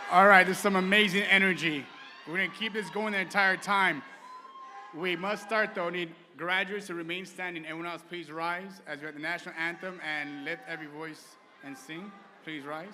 All right, there's some amazing energy. We're gonna keep this going the entire time. We must start though. Need graduates to remain standing. Everyone else, please rise as we're at the national anthem and lift every voice and sing. Please rise.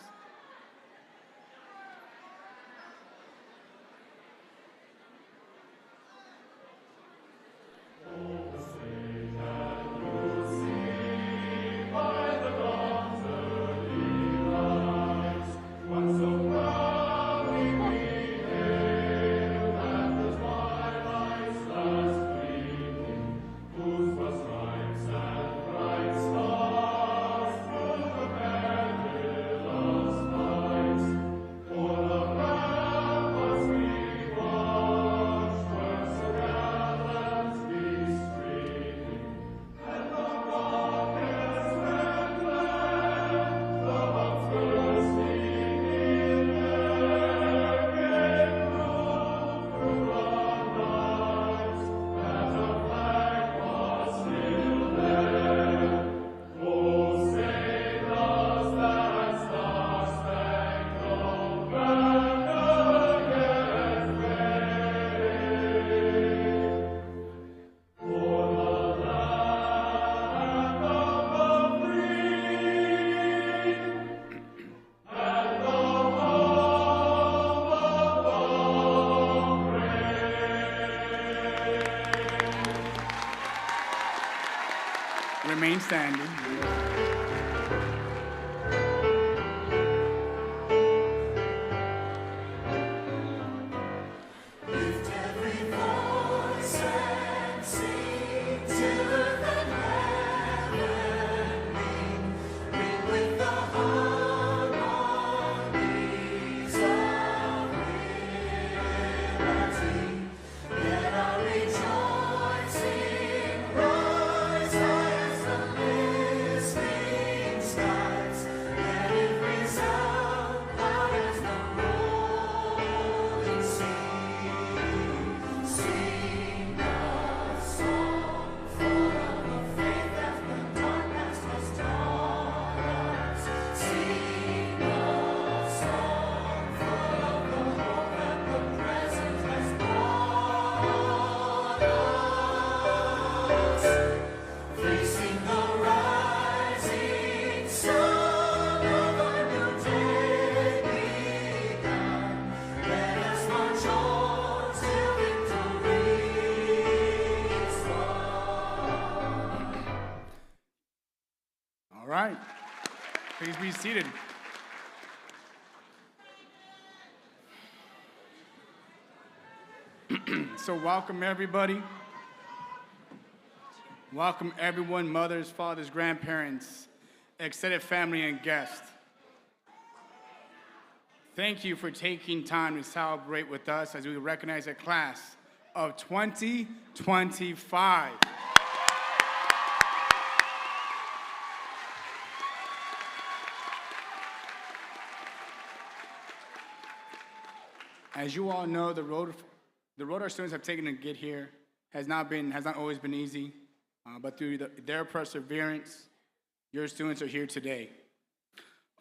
Remain standing. All right. Please be seated. So welcome everybody. Welcome everyone, mothers, fathers, grandparents, extended family, and guests. Thank you for taking time to celebrate with us as we recognize a class of 2025. As you all know, the road our students have taken to get here has not always been easy, but through their perseverance, your students are here today.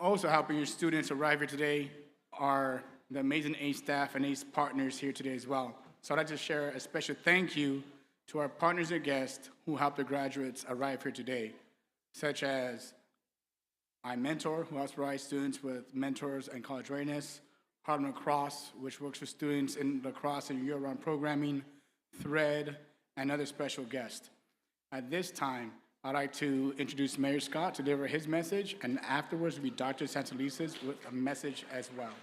Also helping your students arrive here today are the amazing ACE staff and ACE partners here today as well. So I'd like to share a special thank you to our partners and guests who helped the graduates arrive here today, such as iMentor, who helps provide students with mentors and college readiness, Harlem Lacrosse, which works with students in lacrosse and year-round programming, Thread, and other special guests. At this time, I'd like to introduce Mayor Scott to deliver his message, and afterwards will be Dr. Santelices with a message as well.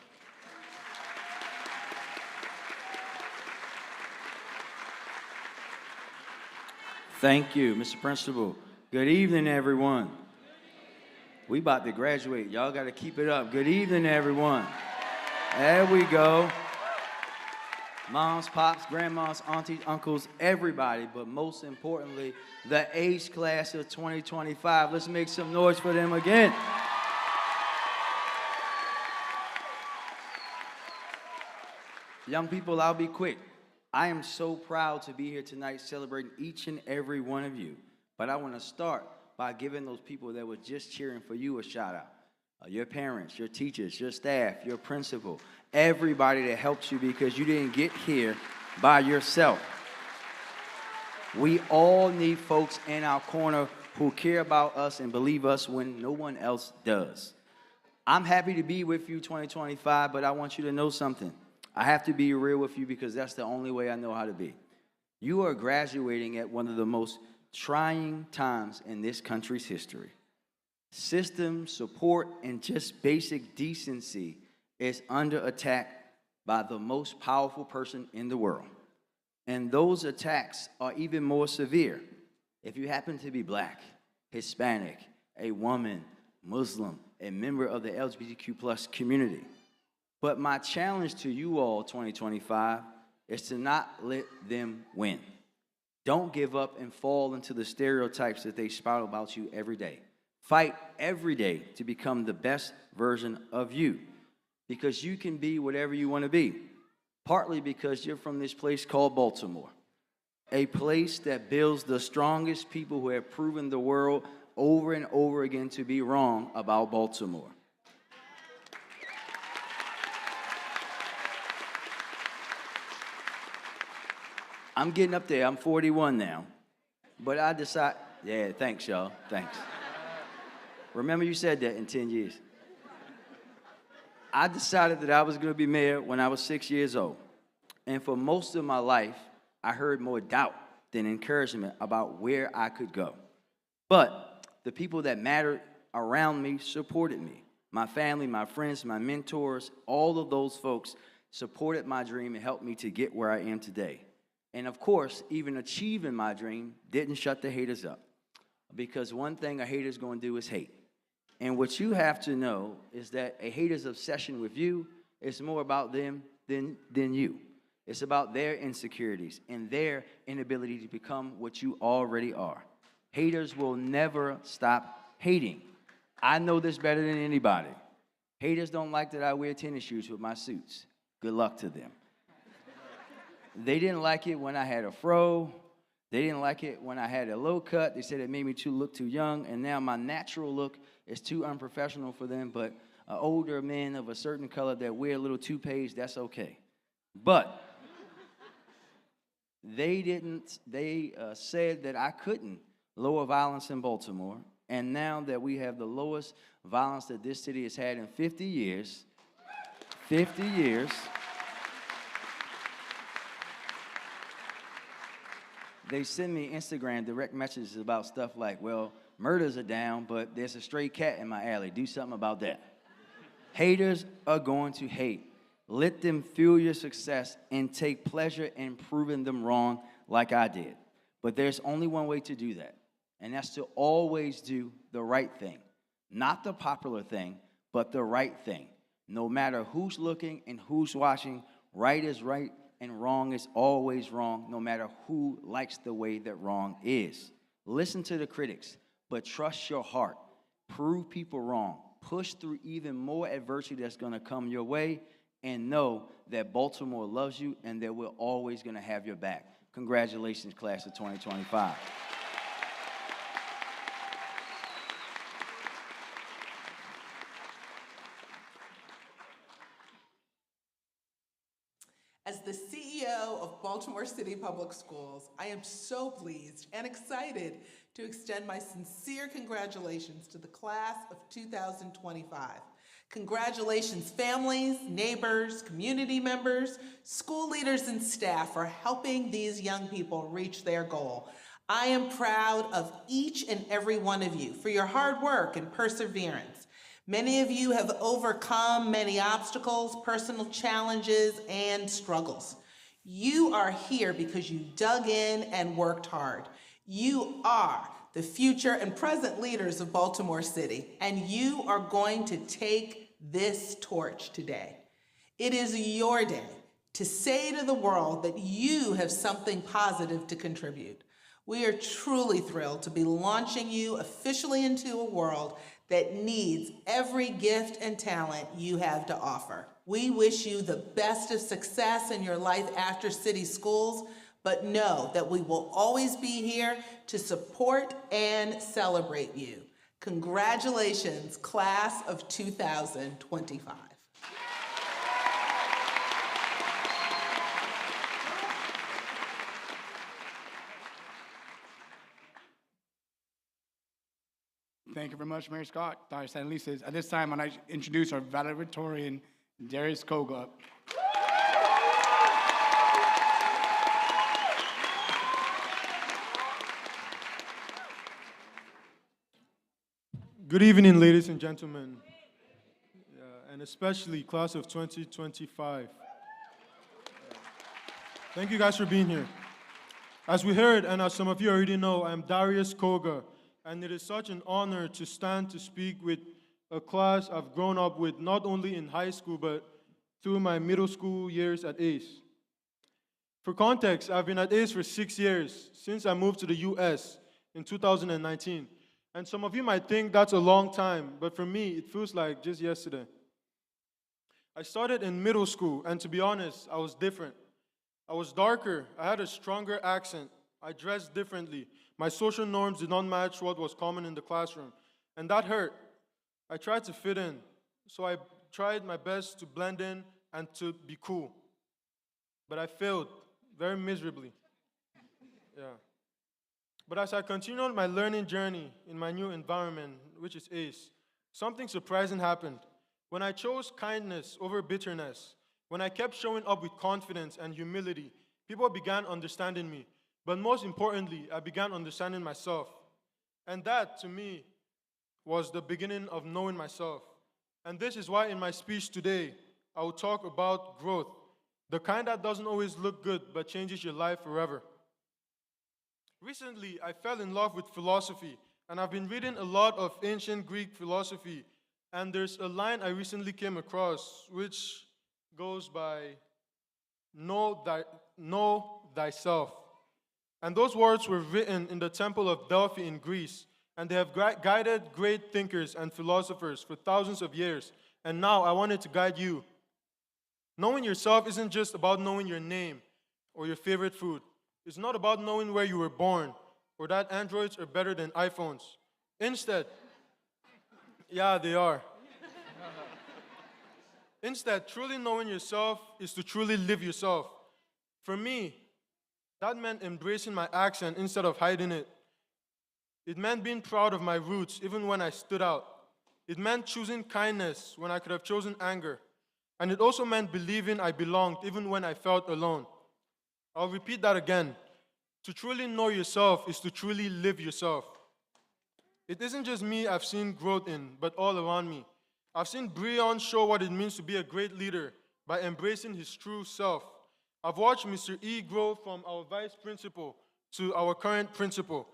Thank you, Mr. Principal. Good evening, everyone. We about to graduate. Y'all got to keep it up. Good evening, everyone. There we go. Moms, pops, grandmas, aunties, uncles, everybody, but most importantly, the ACE class of 2025. Let's make some noise for them again. Young people, I'll be quick. I am so proud to be here tonight celebrating each and every one of you. But I want to start by giving those people that were just cheering for you a shout out. your parents, your teachers, your staff, your principal, everybody that helps you because you didn't get here by yourself. We all need folks in our corner who care about us and believe us when no one else does. I'm happy to be with you 2025, but I want you to know something. I have to be real with you because that's the only way I know how to be. You are graduating at one of the most trying times in this country's history. System, support, and just basic decency is under attack by the most powerful person in the world. And those attacks are even more severe if you happen to be black, Hispanic, a woman, Muslim, a member of the LGBTQ plus community. But my challenge to you all, 2025, is to not let them win. Don't give up and fall into the stereotypes that they spout about you every day. Fight every day to become the best version of you, because you can be whatever you want to be, partly because you're from this place called Baltimore, a place that builds the strongest people who have proven the world over and over again to be wrong about Baltimore. I'm getting up there. I'm 41 now. But I decided, yeah, thanks, y'all. Thanks. Remember you said that in 10 years. I decided that I was going to be mayor when I was 6 years old. And for most of my life, I heard more doubt than encouragement about where I could go. But the people that mattered around me supported me. My family, my friends, my mentors, all of those folks supported my dream and helped me to get where I am today. And of course, even achieving my dream didn't shut the haters up. Because one thing a hater's going to do is hate. And what you have to know is that a hater's obsession with you is more about them than you. It's about their insecurities and their inability to become what you already are. Haters will never stop hating. I know this better than anybody. Haters don't like that I wear tennis shoes with my suits. Good luck to them. They didn't like it when I had a fro. They didn't like it when I had a low cut. They said it made me look too young, and now my natural look is too unprofessional for them, but older men of a certain color that wear little toupees, that's okay. But they said that I couldn't lower violence in Baltimore, and now that we have the lowest violence that this city has had in 50 years, they send me Instagram direct messages about stuff like, well, murders are down, but there's a stray cat in my alley. Do something about that. Haters are going to hate. Let them fuel your success and take pleasure in proving them wrong like I did. But there's only one way to do that, and that's to always do the right thing. Not the popular thing, but the right thing. No matter who's looking and who's watching, right is right and wrong is always wrong, no matter who likes the way that wrong is. Listen to the critics, but trust your heart. Prove people wrong. Push through even more adversity that's going to come your way, and know that Baltimore loves you and that we're always going to have your back. Congratulations, class of 2025. As the CEO of Baltimore City Public Schools, I am so pleased and excited to extend my sincere congratulations to the class of 2025. Congratulations, families, neighbors, community members, school leaders, and staff for helping these young people reach their goal. I am proud of each and every one of you for your hard work and perseverance. Many of you have overcome many obstacles, personal challenges, and struggles. You are here because you dug in and worked hard. You are the future and present leaders of Baltimore City, and you are going to take this torch today. It is your day to say to the world that you have something positive to contribute. We are truly thrilled to be launching you officially into a world that needs every gift and talent you have to offer. We wish you the best of success in your life after city schools, but know that we will always be here to support and celebrate you. Congratulations, class of 2025. Thank you very much, Mayor Scott, Dr. Santalisa. At this time, I'd like to introduce our valedictorian, Darius Koga. Good evening, ladies and gentlemen, and especially class of 2025. Thank you guys for being here. As we heard, and as some of you already know, I'm Darius Koga, and it is such an honor to stand to speak with a class I've grown up with not only in high school, but through my middle school years at ACE. For context, I've been at ACE for 6 years, since I moved to the US in 2019. And some of you might think that's a long time, but for me, it feels like just yesterday. I started in middle school, and to be honest, I was different. I was darker, I had a stronger accent, I dressed differently. My social norms did not match what was common in the classroom, and that hurt. I tried to fit in, so I tried my best to blend in and to be cool. But I failed very miserably. Yeah. But as I continued my learning journey in my new environment, which is ACE, something surprising happened. When I chose kindness over bitterness, when I kept showing up with confidence and humility, people began understanding me. But most importantly, I began understanding myself. And that, to me, was the beginning of knowing myself. And this is why in my speech today, I will talk about growth, the kind that doesn't always look good, but changes your life forever. Recently, I fell in love with philosophy, and I've been reading a lot of ancient Greek philosophy, and there's a line I recently came across, which goes by, know thyself. And those words were written in the Temple of Delphi in Greece, and they have guided great thinkers and philosophers for thousands of years, and now I wanted to guide you. Knowing yourself isn't just about knowing your name or your favorite food. It's not about knowing where you were born or that Androids are better than iPhones. Instead, yeah, they are. Instead, truly knowing yourself is to truly live yourself. For me, that meant embracing my accent instead of hiding it. It meant being proud of my roots even when I stood out. It meant choosing kindness when I could have chosen anger. And it also meant believing I belonged even when I felt alone. I'll repeat that again. To truly know yourself is to truly live yourself. It isn't just me I've seen growth in, but all around me. I've seen Breon show what it means to be a great leader by embracing his true self. I've watched Mr. E grow from our vice principal to our current principal.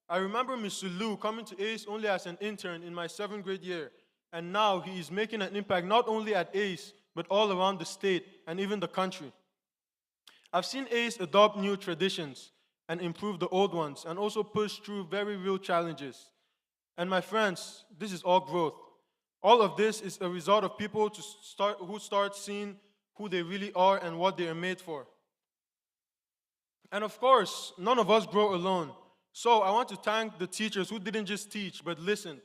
I remember Mr. Lu coming to ACE only as an intern in my 7th grade year, and now he is making an impact not only at ACE, but all around the state and even the country. I've seen ACE adopt new traditions and improve the old ones, and also push through very real challenges. And my friends, this is all growth. All of this is a result of people who start seeing who they really are and what they are made for. And of course, none of us grow alone. So I want to thank the teachers who didn't just teach, but listened,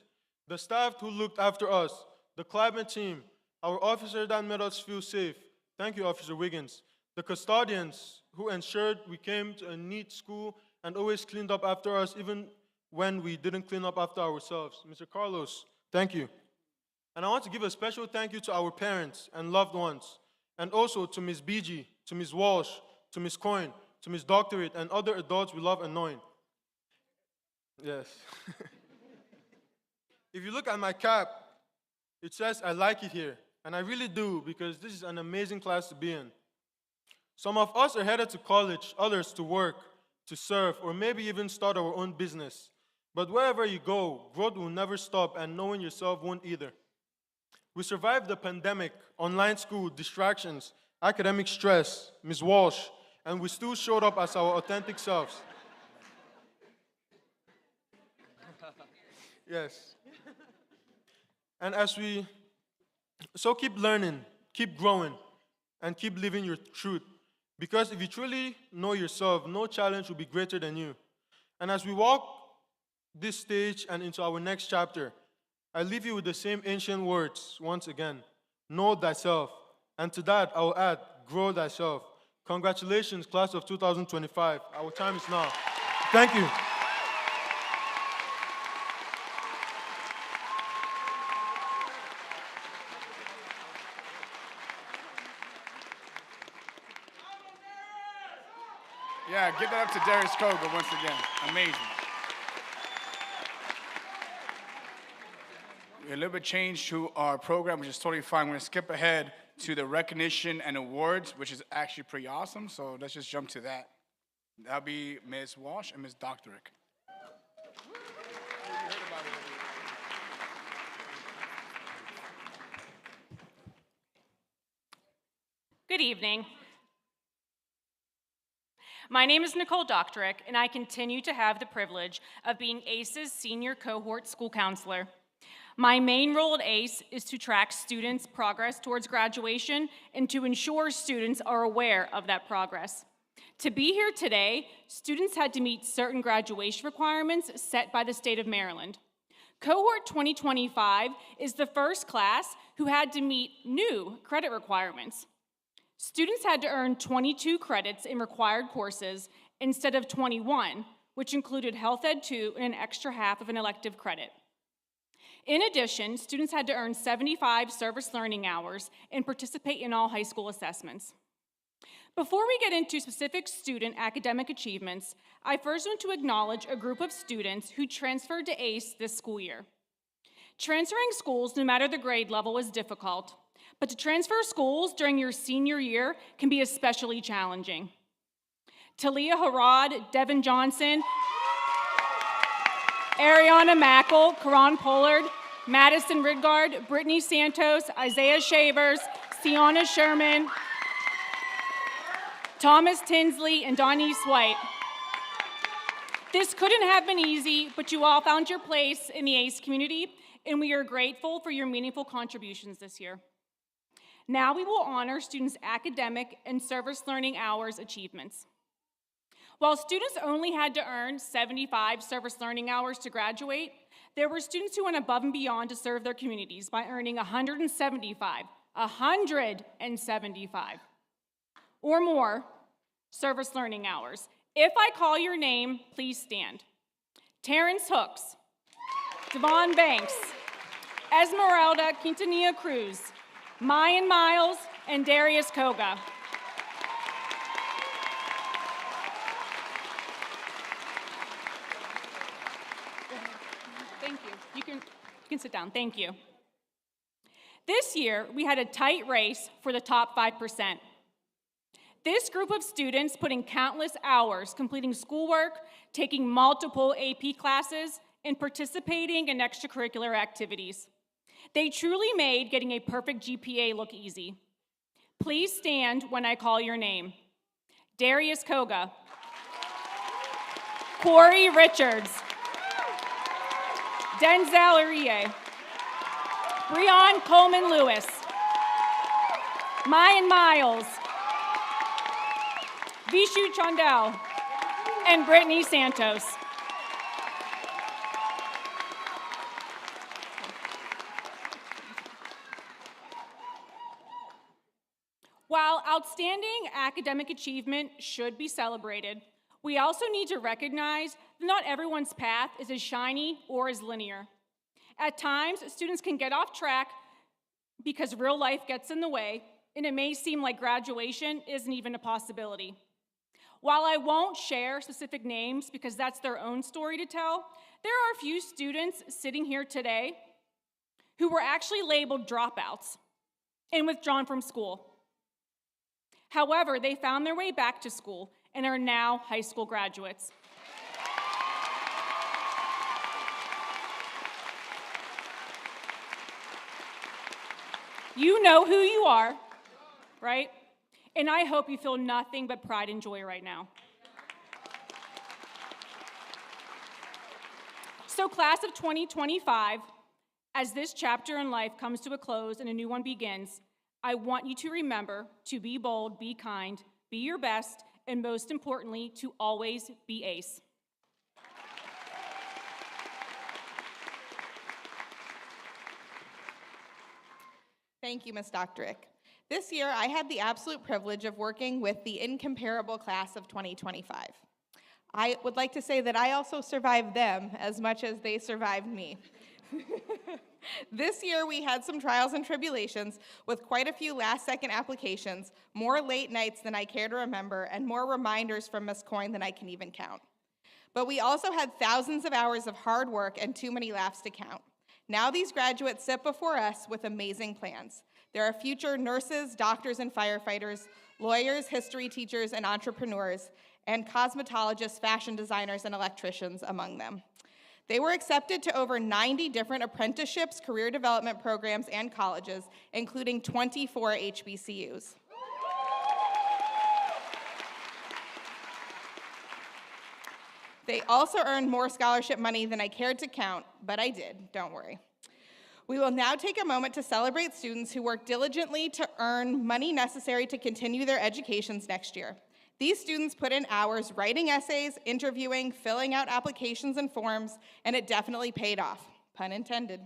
the staff who looked after us, the climate team, our officer that made us feel safe. Thank you, Officer Wiggins. The custodians who ensured we came to a neat school and always cleaned up after us even when we didn't clean up after ourselves. Mr. Carlos, thank you. And I want to give a special thank you to our parents and loved ones, and also to Ms. BG, to Ms. Walsh, to Ms. Coyne, to Ms. Doctorate, and other adults we love and knowing. Yes. If you look at my cap, it says I like it here, and I really do, because this is an amazing class to be in. Some of us are headed to college, others to work, to serve, or maybe even start our own business. But wherever you go, growth will never stop, and knowing yourself won't either. We survived the pandemic, online school, distractions, academic stress, Ms. Walsh, and we still showed up as our authentic selves. Yes. And so keep learning, keep growing, and keep living your truth. Because if you truly know yourself, no challenge will be greater than you. And as we walk this stage and into our next chapter, I leave you with the same ancient words once again. Know thyself. And to that, I will add, grow thyself. Congratulations, class of 2025. Our time is now. Thank you. Yeah, give that up to Darius Koga once again. Amazing. A little bit change to our program, which is totally fine. We're gonna skip ahead to the recognition and awards, which is actually pretty awesome. So let's just jump to that. That'll be Ms. Walsh and Ms. Doctorick. Good evening. My name is Nicole Doctorick, and I continue to have the privilege of being ACE's senior cohort school counselor. My main role at ACE is to track students' progress towards graduation and to ensure students are aware of that progress. To be here today, students had to meet certain graduation requirements set by the state of Maryland. Cohort 2025 is the first class who had to meet new credit requirements. Students had to earn 22 credits in required courses instead of 21, which included Health Ed 2 and an extra half of an elective credit. In addition, students had to earn 75 service learning hours and participate in all high school assessments. Before we get into specific student academic achievements, I first want to acknowledge a group of students who transferred to ACE this school year. Transferring schools, no matter the grade level, is difficult, but to transfer schools during your senior year can be especially challenging. Talia Harad, Devin Johnson, Ariana Mackel, Karan Pollard, Madison Ridgard, Brittany Santos, Isaiah Shavers, Sienna Sherman, Thomas Tinsley, and Donnice White. This couldn't have been easy, but you all found your place in the ACE community, and we are grateful for your meaningful contributions this year. Now we will honor students' academic and service learning hours achievements. While students only had to earn 75 service learning hours to graduate, there were students who went above and beyond to serve their communities by earning 175 or more service learning hours. If I call your name, please stand. Terrence Hooks, Devon Banks, Esmeralda Quintanilla Cruz, Mayan Miles, and Darius Koga. Thank you. You can sit down. Thank you. This year, we had a tight race for the top 5%. This group of students put in countless hours completing schoolwork, taking multiple AP classes, and participating in extracurricular activities. They truly made getting a perfect GPA look easy. Please stand when I call your name. Darius Koga, Corey Richards, Denzel Uriye, Breon Coleman Lewis, Mayan Miles, Vishu Chandel, and Brittany Santos. While outstanding academic achievement should be celebrated, we also need to recognize that not everyone's path is as shiny or as linear. At times, students can get off track because real life gets in the way, and it may seem like graduation isn't even a possibility. While I won't share specific names because that's their own story to tell, there are a few students sitting here today who were actually labeled dropouts and withdrawn from school. However, they found their way back to school and are now high school graduates. You know who you are, right? And I hope you feel nothing but pride and joy right now. So class of 2025, as this chapter in life comes to a close and a new one begins, I want you to remember to be bold, be kind, be your best, and most importantly, to always be ACE. Thank you, Ms. Doctorick. This year, I had the absolute privilege of working with the incomparable class of 2025. I would like to say that I also survived them as much as they survived me. This year, we had some trials and tribulations with quite a few last-second applications, more late nights than I care to remember, and more reminders from Ms. Coyne than I can even count. But we also had thousands of hours of hard work and too many laughs to count. Now these graduates sit before us with amazing plans. There are future nurses, doctors, and firefighters, lawyers, history teachers, and entrepreneurs, and cosmetologists, fashion designers, and electricians among them. They were accepted to over 90 different apprenticeships, career development programs, and colleges, including 24 HBCUs. They also earned more scholarship money than I cared to count, but I did, don't worry. We will now take a moment to celebrate students who work diligently to earn money necessary to continue their educations next year. These students put in hours writing essays, interviewing, filling out applications and forms, and it definitely paid off, pun intended.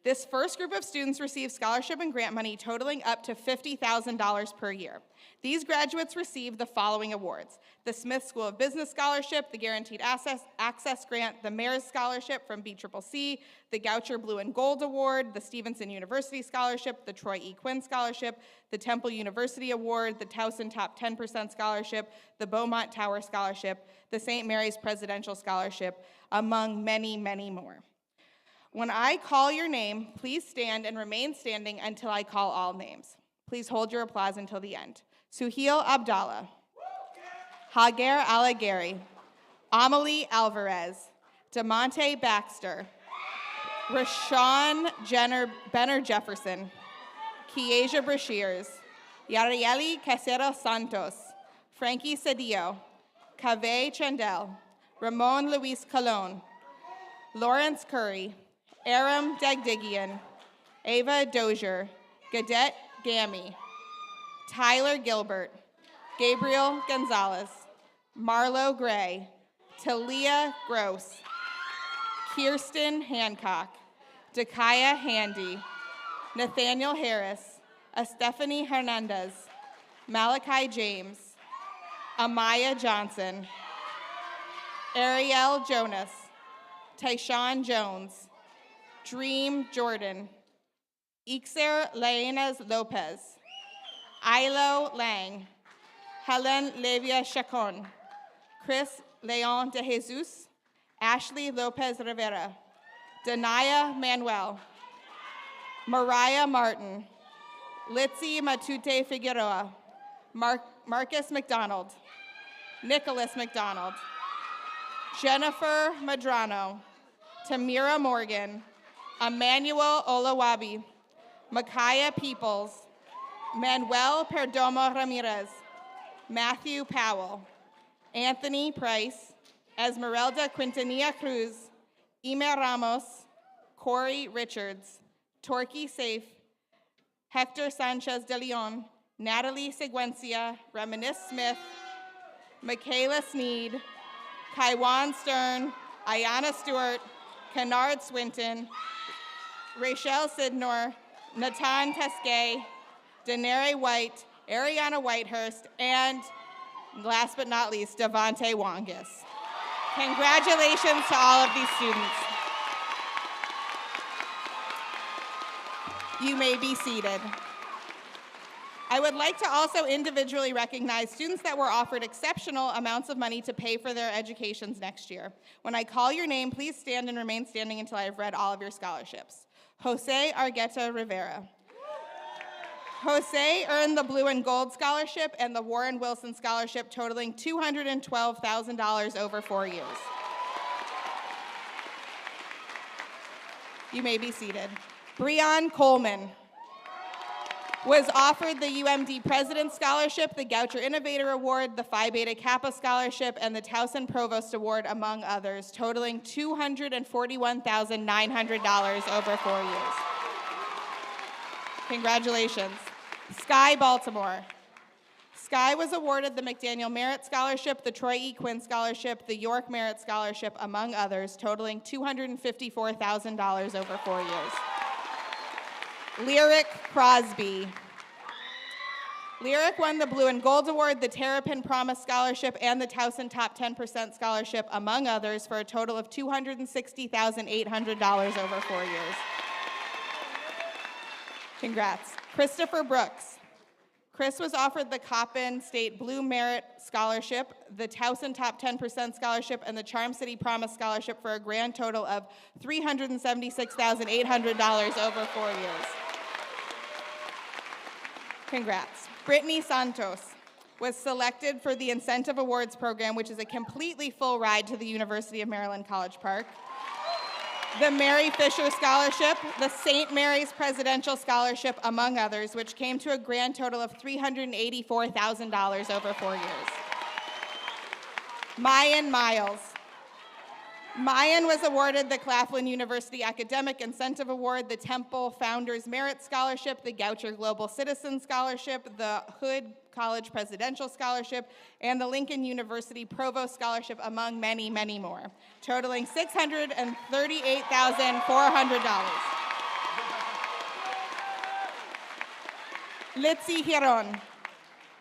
This first group of students received scholarship and grant money totaling up to $50,000 per year. These graduates received the following awards: the Smith School of Business Scholarship, the Guaranteed Access Grant, the Mayor's Scholarship from BCCC, the Goucher Blue and Gold Award, the Stevenson University Scholarship, the Troy E. Quinn Scholarship, the Temple University Award, the Towson Top 10% Scholarship, the Beaumont Tower Scholarship, the St. Mary's Presidential Scholarship, among many, many more. When I call your name, please stand and remain standing until I call all names. Please hold your applause until the end. Suhail Abdallah, Hagar Alagheri, Amelie Alvarez, DeMonte Baxter, Rashawn Benner Jefferson, Kiesia Brashears, Yarieli Casero Santos, Frankie Cedillo, Cave Chandel, Ramon Luis Colon, Lawrence Curry, Aram Dagdigian, Ava Dozier, Gadet Gami, Tyler Gilbert, Gabriel Gonzalez, Marlo Gray, Talia Gross, Kirsten Hancock, Dakaya Handy, Nathaniel Harris, Stephanie Hernandez, Malachi James, Amaya Johnson, Ariel Jonas, Tyshawn Jones, Dream Jordan, Ixer Lainez Lopez, Ilo Lang, Helen Levia Chacon, Chris Leon de Jesus, Ashley Lopez Rivera, Danaya Manuel, Mariah Martin, Litzy Matute Figueroa, Marcus McDonald, Nicholas McDonald, Jennifer Madrano, Tamira Morgan, Emmanuel Olawabi, Micaiah Peoples, Manuel Perdomo Ramirez, Matthew Powell, Anthony Price, Esmeralda Quintanilla Cruz, Ime Ramos, Corey Richards, Torquay Safe, Hector Sanchez de Leon, Natalie Seguencia, Reminisce Smith, Michaela Sneed, Kaiwan Stern, Ayana Stewart, Kennard Swinton, Rachel Sidnor, Natan Teskay, Denere White, Ariana Whitehurst, and last but not least, Devontae Wongis. Congratulations to all of these students. You may be seated. I would like to also individually recognize students that were offered exceptional amounts of money to pay for their educations next year. When I call your name, please stand and remain standing until I have read all of your scholarships. Jose Argueta Rivera. Jose earned the Blue and Gold Scholarship and the Warren Wilson Scholarship, totaling $212,000 over 4 years. You may be seated. Breon Coleman was offered the UMD President's Scholarship, the Goucher Innovator Award, the Phi Beta Kappa Scholarship, and the Towson Provost Award, among others, totaling $241,900 over 4 years. Congratulations. Sky Baltimore. Sky was awarded the McDaniel Merit Scholarship, the Troy E. Quinn Scholarship, the York Merit Scholarship, among others, totaling $254,000 over 4 years. Lyric Crosby. Lyric won the Blue and Gold Award, the Terrapin Promise Scholarship, and the Towson Top 10% Scholarship, among others, for a total of $260,800 over 4 years. Congrats. Christopher Brooks. Chris was offered the Coppin State Blue Merit Scholarship, the Towson Top 10% Scholarship, and the Charm City Promise Scholarship for a grand total of $376,800 over 4 years. Congrats. Brittany Santos was selected for the Incentive Awards Program, which is a completely full ride to the University of Maryland College Park, the Mary Fisher Scholarship, the St. Mary's Presidential Scholarship, among others, which came to a grand total of $384,000 over 4 years. Mayan Miles. Mayan was awarded the Claflin University Academic Incentive Award, the Temple Founders Merit Scholarship, the Goucher Global Citizen Scholarship, the Hood College Presidential Scholarship, and the Lincoln University Provost Scholarship, among many, many more, totaling $638,400. Litzy Giron.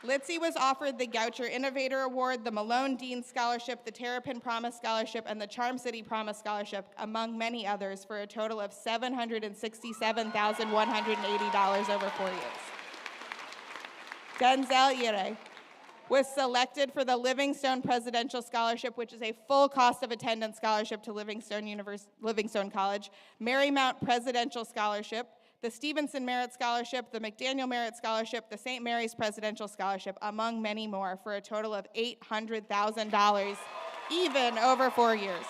Litzy was offered the Goucher Innovator Award, the Malone Dean Scholarship, the Terrapin Promise Scholarship, and the Charm City Promise Scholarship, among many others, for a total of $767,180 over 4 years. Denzel Ire was selected for the Livingstone Presidential Scholarship, which is a full cost of attendance scholarship to Livingstone College, Marymount Presidential Scholarship, the Stevenson Merit Scholarship, the McDaniel Merit Scholarship, the St. Mary's Presidential Scholarship, among many more, for a total of $800,000, even over 4 years.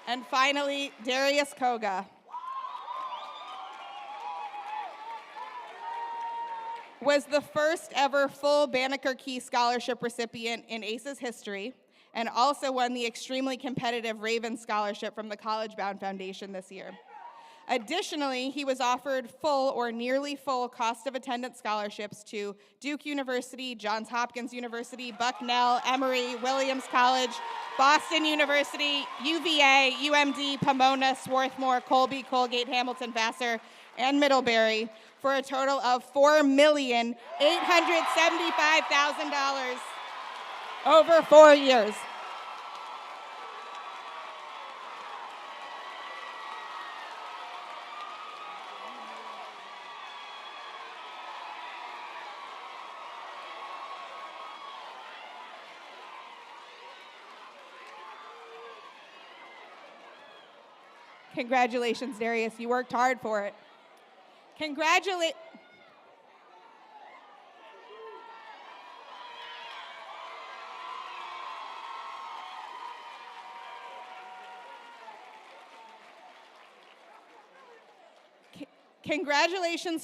And finally, Darius Koga was the first ever full Banneker Key Scholarship recipient in ACE's history, and also won the extremely competitive Raven Scholarship from the College Bound Foundation this year. Additionally, he was offered full or nearly full cost of attendance scholarships to Duke University, Johns Hopkins University, Bucknell, Emory, Williams College, Boston University, UVA, UMD, Pomona, Swarthmore, Colby, Colgate, Hamilton, Vassar, and Middlebury, for a total of $4,875,000 over 4 years. Congratulations, Darius. You worked hard for it. Congratulations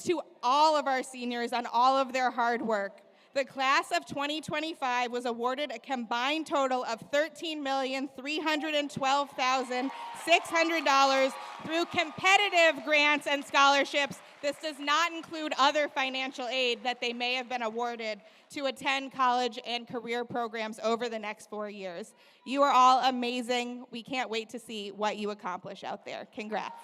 to all of our seniors on all of their hard work. The class of 2025 was awarded a combined total of $13,312,600 through competitive grants and scholarships. This does not include other financial aid that they may have been awarded to attend college and career programs over the next 4 years. You are all amazing. We can't wait to see what you accomplish out there. Congrats.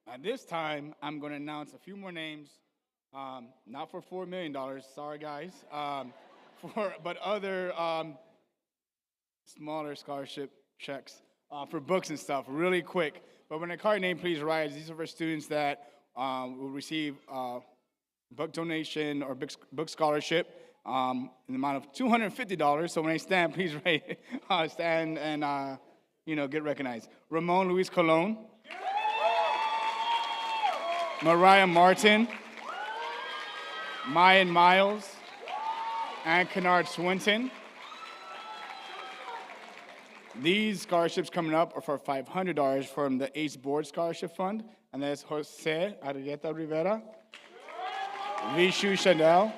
At this time, I'm going to announce a few more names, not for $4 million, sorry guys, but other smaller scholarship checks for books and stuff, really quick. But when a card name please rise, these are for students that will receive book donation or book scholarship in the amount of $250. So when they stand, please stand and get recognized. Ramon Luis Colon. Mariah Martin, Mayan Miles, and Kennard Swinton. These scholarships coming up are for $500 from the ACE Board Scholarship Fund, and that's Jose Arrieta Rivera, Vishu Chanel,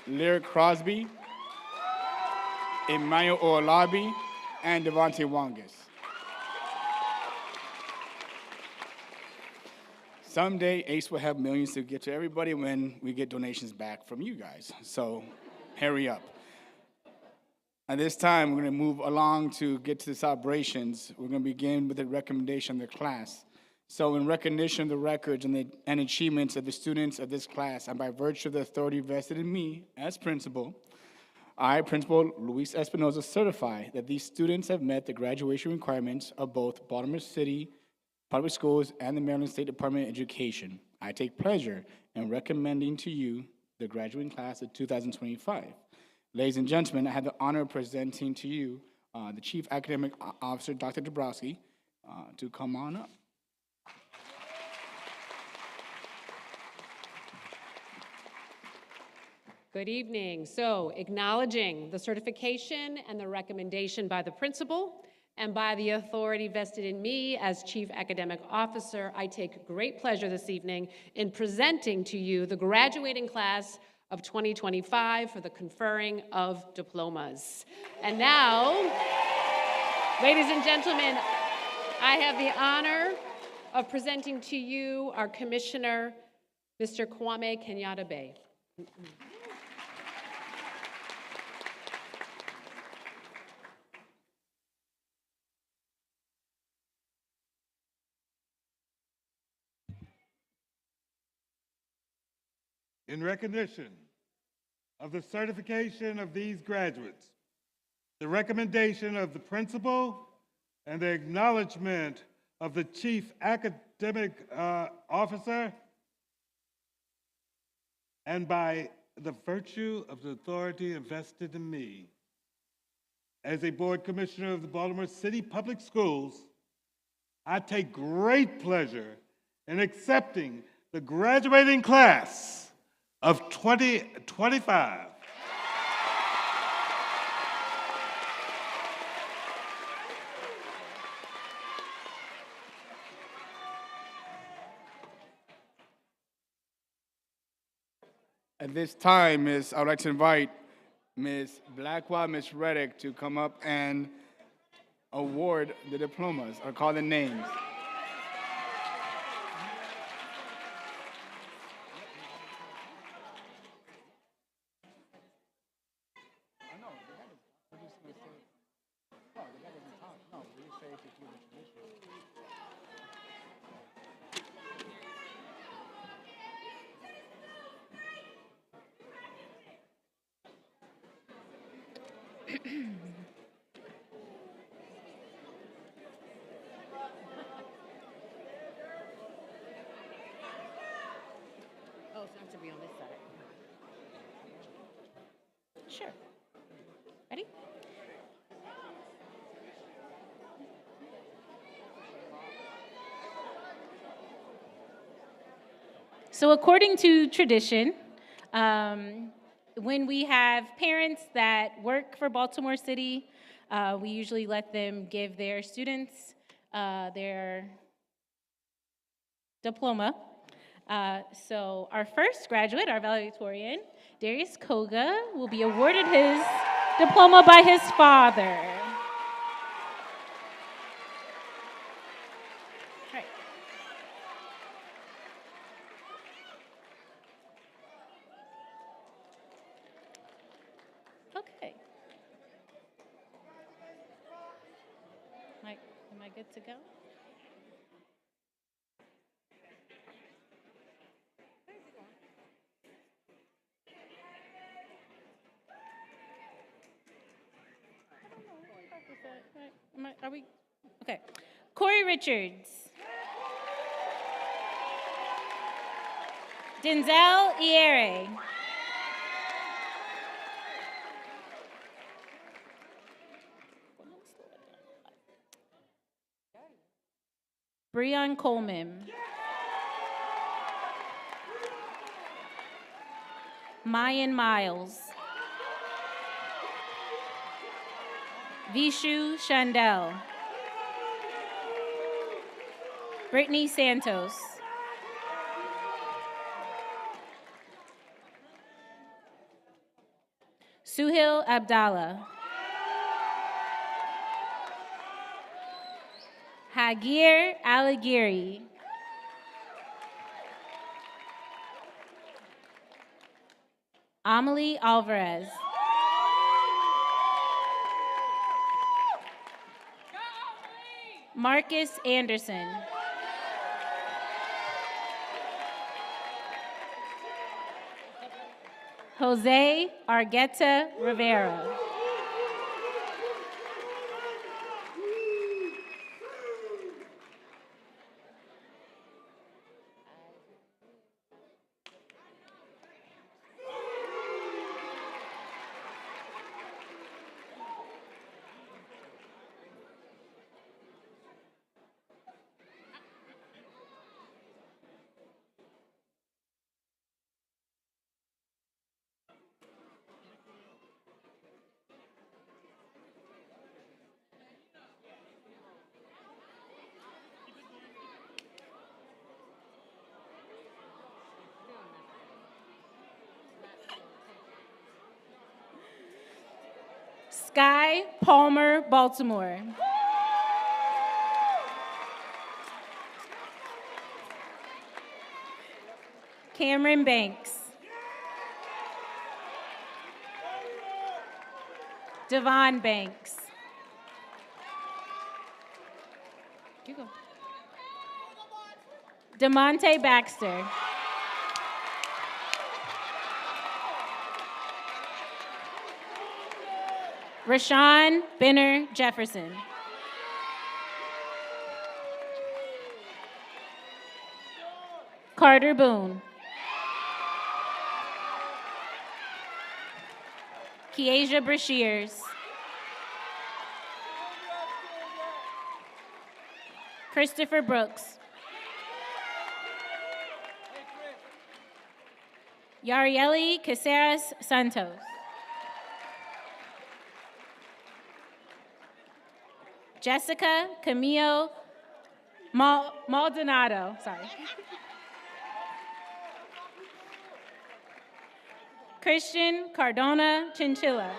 Lyric Crosby, Emmanuel Olabi, and Devontae Wangus. Someday, ACE will have millions to give to everybody when we get donations back from you guys. So hurry up. At this time, we're going to move along to get to the celebrations. We're going to begin with the recommendation of the class. So in recognition of the records and achievements of the students of this class, and by virtue of the authority vested in me as principal, I, Principal Luis Espinoza, certify that these students have met the graduation requirements of both Baltimore City Public Schools and the Maryland State Department of Education. I take pleasure in recommending to you the graduating class of 2025. Ladies and gentlemen, I have the honor of presenting to you the Chief Academic Officer, Dr. Dabrowski, to come on up. Good evening. So, acknowledging the certification and the recommendation by the principal and by the authority vested in me as Chief Academic Officer, I take great pleasure this evening in presenting to you the graduating class of 2025 for the conferring of diplomas. And now, ladies and gentlemen, I have the honor of presenting to you our Commissioner, Mr. Kwame Kenyatta Bay. In recognition of the certification of these graduates, the recommendation of the principal, and the acknowledgement of the Chief Academic Officer, and by the virtue of the authority invested in me as a Board Commissioner of the Baltimore City Public Schools, I take great pleasure in accepting the graduating class of 2025. At this time, I would like to invite Ms. Blackwell, Ms. Reddick to come up and award the diplomas or call the names. Oh, it's not to be on this side. Sure. Ready? So according to tradition, when we have parents that work for Baltimore City, we usually let them give their students their diploma. So our first graduate, our valedictorian, Darius Koga, will be awarded his diploma by his father. Right. Okay. Am I good to go? Are we? Okay. Corey Richards. Denzel Iere. Breon Coleman. Mayan Miles. Vishu Chandel. Brittany Santos. Suhail Abdallah. Hagir Alagiri. Amelie Alvarez. Marcus Anderson. Jose Argueta Rivera. Sky Palmer Baltimore. Cameron Banks. Devon Banks. You go. DeMonte Baxter. Rashawn Benner Jefferson. Carter Boone. Kiesha Brashears. Christopher Brooks. Yarieli Caceres Santos. Jessica Camille Maldonado, sorry. Christian Cardona Chinchilla.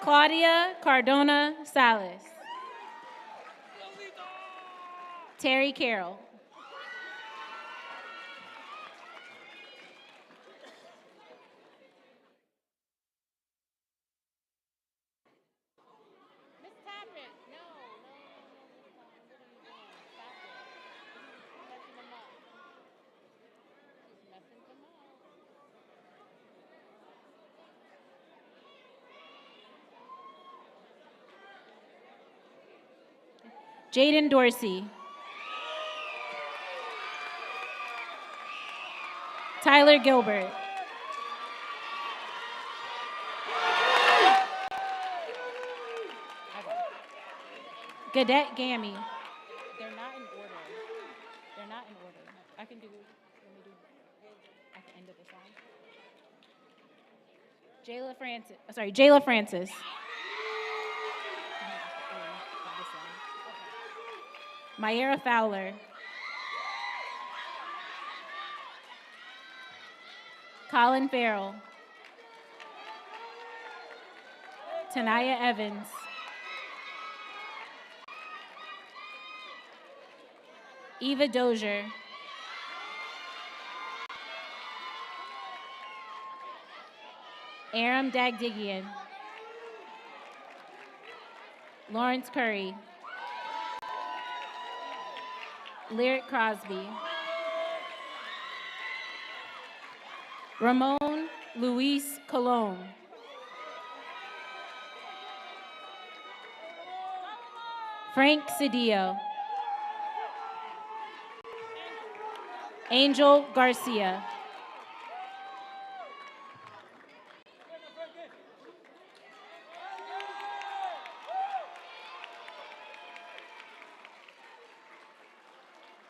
Claudia Cardona Salas. Terry Carroll. Jaden Dorsey. Tyler Gilbert. Gadet Gammy. They're not in order. They're not in order. I can do, let me do, I can end of the song. Jayla Francis. Myera Fowler. Colin Farrell. Tanaya Evans. Eva Dozier. Aram Dagdigian. Lawrence Curry. Lyric Crosby. Ramon Luis Colon. Frank Cedillo. Angel Garcia.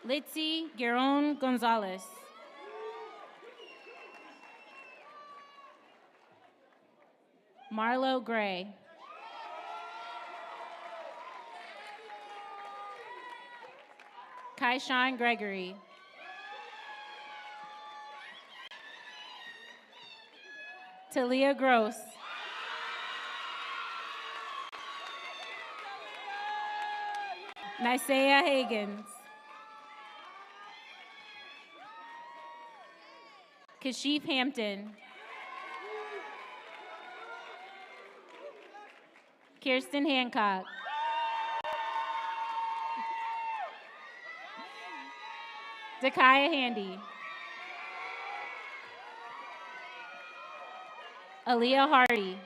Litzy Gueron Gonzalez. Marlo Gray. Kaishan Gregory. Talia Gross. Nisea Higgins. Kashif Hampton. Kirsten Hancock. Dakaya Handy. Aaliyah Hardy.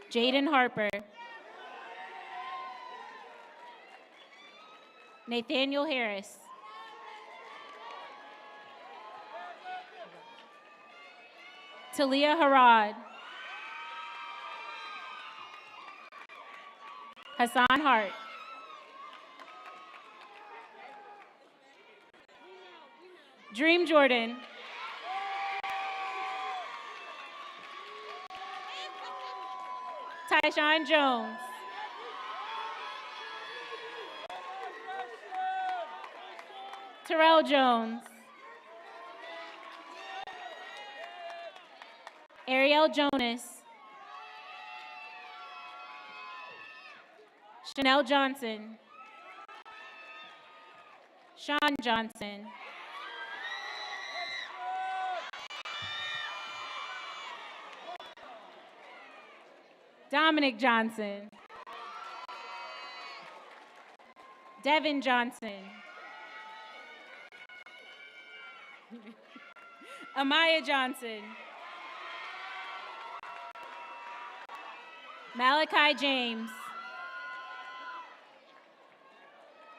Jaden Harper. Nathaniel Harris. Talia Harad. Hassan Hart. Dream Jordan. Tyshawn Jones. Terrell Jones. Ariel Jonas. Chanel Johnson. Sean Johnson. Dominic Johnson. Devin Johnson. Amaya Johnson. Malachi James.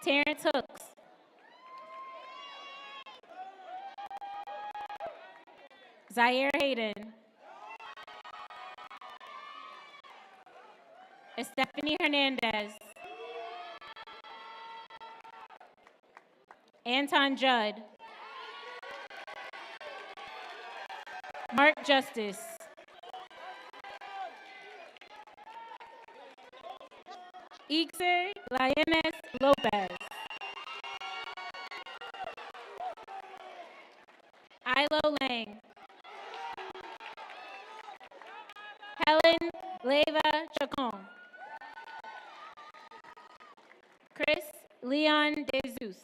Terrence Hooks. Zaire Hayden. Stephanie Hernandez. Anton Judd. Mark Justice. Ixer Lainez Lopez. Ilo Lang. Helen Leva Chacon. Chris Leon DeZeus.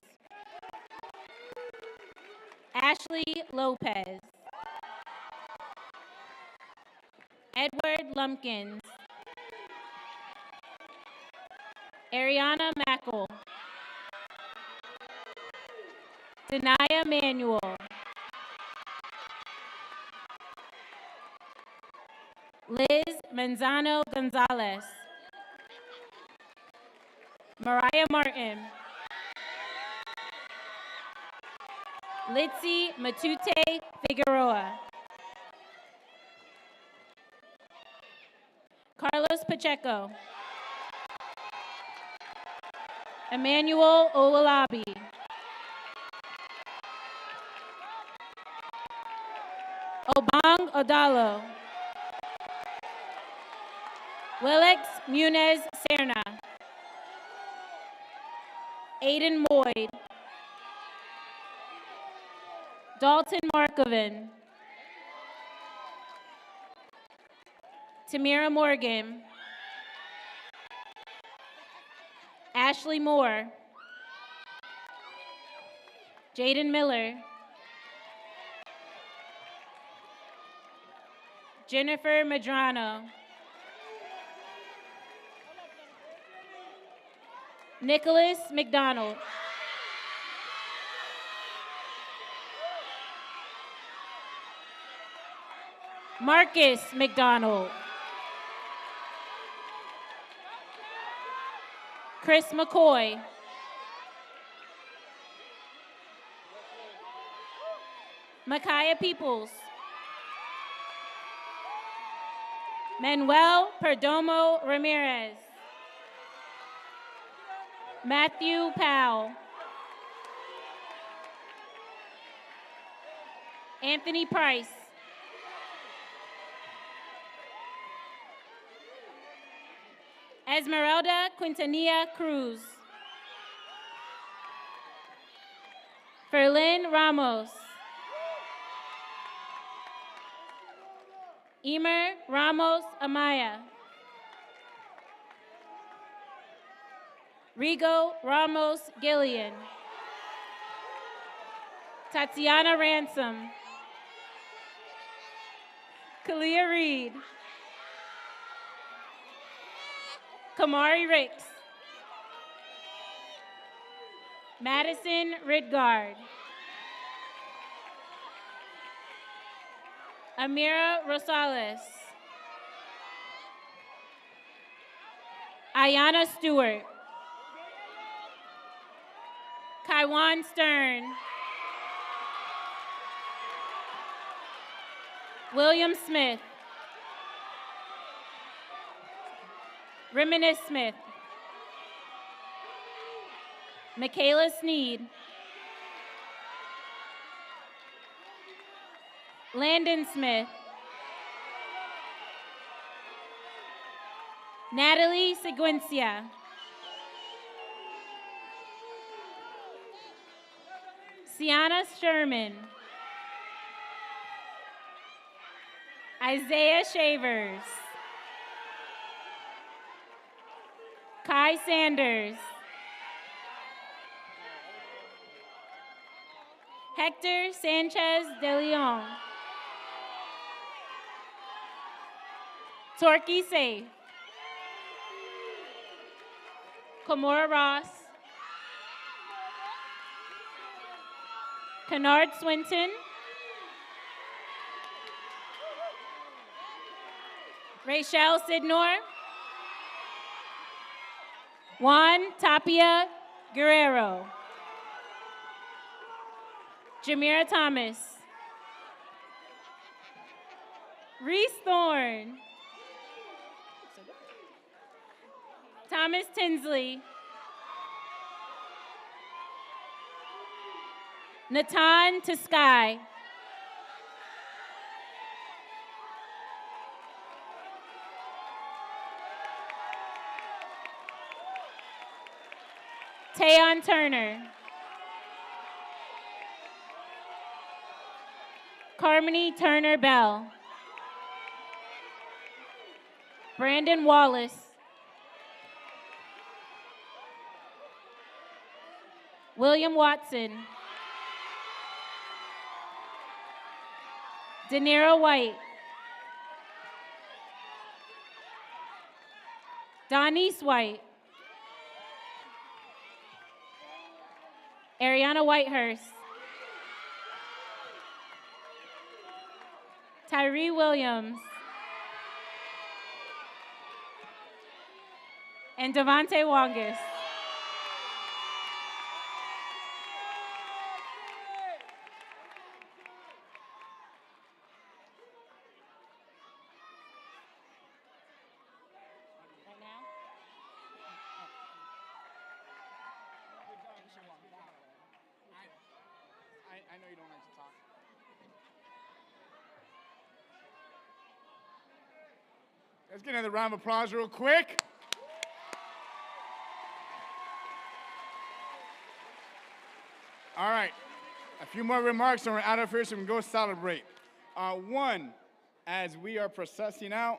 Ashley Lopez. Edward Lumpkins. Ariana Mackle. Denaya Manuel. Liz Manzano Gonzalez. Mariah Martin. Litzy Matute Figueroa. Carlos Pacheco. Emmanuel Olalabi. Obang Odalo. Willix Munez Serna. Aiden Boyd. Dalton Markovin. Tamira Morgan. Ashley Moore. Jaden Miller. Jennifer Madrano. Nicholas McDonald. Marcus McDonald. Chris McCoy. Micaiah Peoples. Manuel Perdomo Ramirez. Matthew Powell. Anthony Price. Esmeralda Quintanilla Cruz. Ferlin Ramos. Emer Ramos Amaya. Rigo Ramos Gillian. Tatiana Ransom. Kalia Reed. Kamari Ricks. Madison Ridgard. Amira Rosales. Ayana Stewart. Kaiwan Stern. William Smith. Reminis Smith. Michaela Sneed. Landon Smith. Natalie Seguencia. Sienna Sherman. Isaiah Shavers. Kai Sanders. Hector Sanchez de Leon. Torquay Safe. Kamora Ross. Kennard Swinton. Rachel Sidnor. Juan Tapia Guerrero. Jamira Thomas. Reese Thorne. Thomas Tinsley. Natan Taskai. Tayon Turner. Carmony Turner Bell. Brandon Wallace. William Watson. De Niro White. Donnice White. Ariana Whitehurst. Tyree Williams. And Devontae Wongus. I know you don't like to talk. Let's get another round of applause real quick. All right, a few more remarks and we're out of here so we can go celebrate. One, as we are processing out,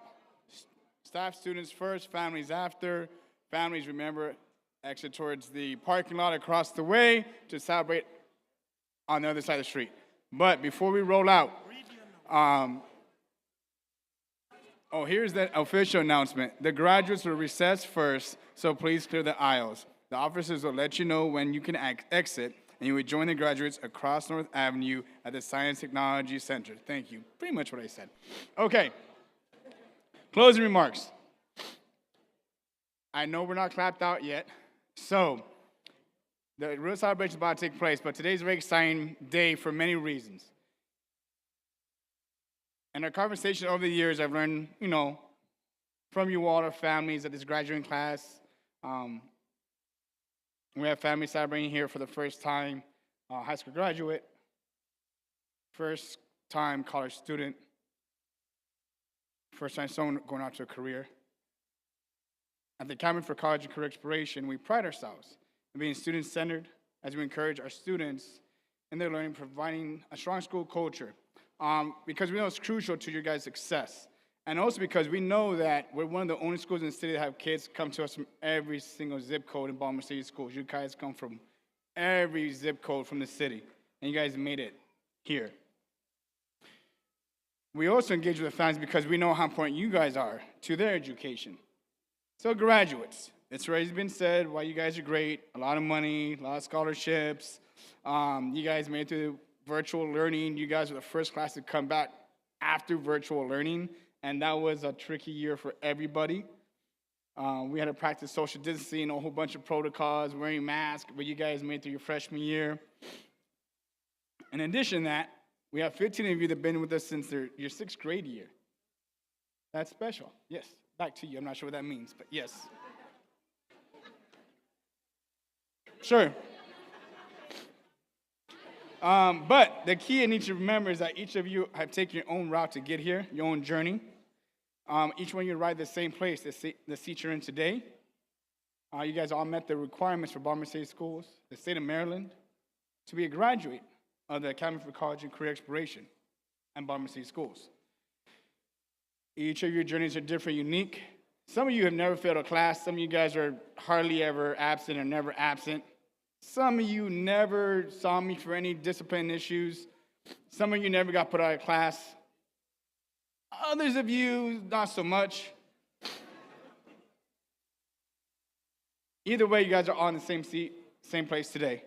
staff, students first, families after. Families, remember, exit towards the parking lot across the way to celebrate on the other side of the street. But before we roll out, here's the official announcement. The graduates will recess first, so please clear the aisles. The officers will let you know when you can exit, and you will join the graduates across North Avenue at the Science Technology Center. Thank you. Pretty much what I said. Okay. Closing remarks. I know we're not clapped out yet, so the real celebration is about to take place, but today's a very exciting day for many reasons. In our conversation over the years, I've learned, from you all, our families at this graduating class. We have families celebrating here for the first time, high school graduate, first time college student, first time someone going out to a career. At the Academy for College and Career Exploration, we pride ourselves in being student-centered as we encourage our students in their learning, providing a strong school culture, because we know it's crucial to your guys' success. And also because we know that we're one of the only schools in the city that have kids come to us from every single zip code in Baltimore City schools. You guys come from every zip code from the city. and you guys made it here. We also engage with the families because we know how important you guys are to their education. So graduates, it's already been said why you guys are great, a lot of money, a lot of scholarships. You guys made it through virtual learning. You guys were the first class to come back after virtual learning, and that was a tricky year for everybody. We had to practice social distancing, a whole bunch of protocols, wearing masks, but you guys made it through your freshman year. In addition to that, we have 15 of you that have been with us since your sixth grade year. That's special. Yes, back to you. I'm not sure what that means, but yes. Sure. But the key I need you to remember is that each of you have taken your own route to get here, your own journey. Each one of you arrived at the same place, the seat you're in today. You guys all met the requirements for Baltimore City Schools, the state of Maryland, to be a graduate of the Academy for College and Career Exploration and Baltimore City Schools. Each of your journeys are different, unique. Some of you have never failed a class. Some of you guys are hardly ever absent or never absent. Some of you never saw me for any discipline issues. Some of you never got put out of class. Others of you, not so much. Either way, you guys are all in the same seat, same place today.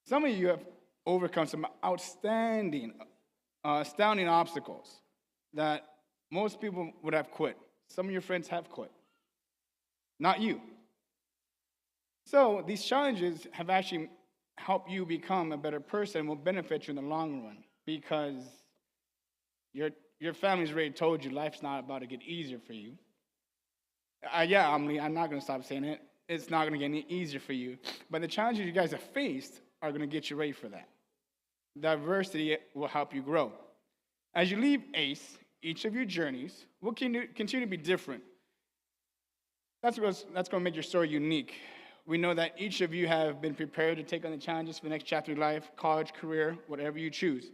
Some of you have overcome some astounding obstacles that most people would have quit. Some of your friends have quit. Not you. So these challenges have actually helped you become a better person and will benefit you in the long run because your family's already told you life's not about to get easier for you. Yeah, I'm not going to stop saying it. It's not going to get any easier for you. But the challenges you guys have faced are going to get you ready for that. Diversity will help you grow. As you leave ACE, each of your journeys will continue to be different. That's going to make your story unique. We know that each of you have been prepared to take on the challenges for the next chapter of life, college, career, whatever you choose,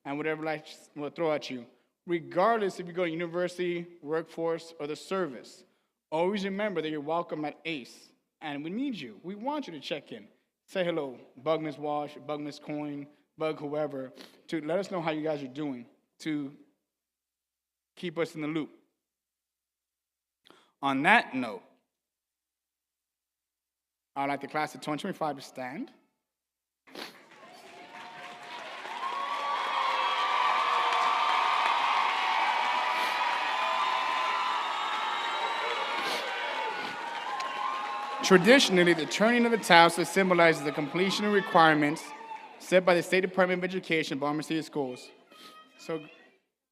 and whatever life will throw at you. Regardless if you go to university, workforce, or the service, always remember that you're welcome at ACE, and we need you. We want you to check in. Say hello, bug Ms. Walsh, bug Ms. Coyne, bug whoever, to let us know how you guys are doing, to keep us in the loop. On that note, I'd like the class of 2025 to stand. Traditionally, the turning of the tassel symbolizes the completion of requirements set by the State Department of Education, Baltimore City Schools. So,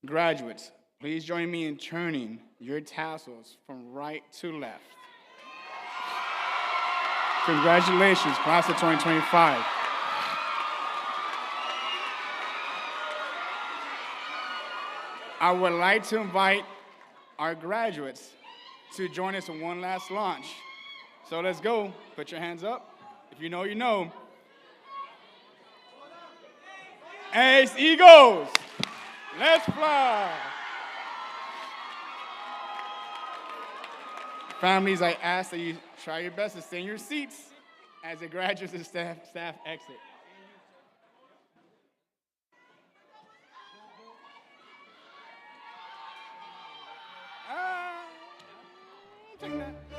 graduates, please join me in turning your tassels from right to left. Congratulations, class of 2025. I would like to invite our graduates to join us in one last launch. So let's go. Put your hands up. If you know, you know. Ace Eagles, let's fly. Families, I ask that you try your best to stay in your seats as the graduates and staff exit. Take that.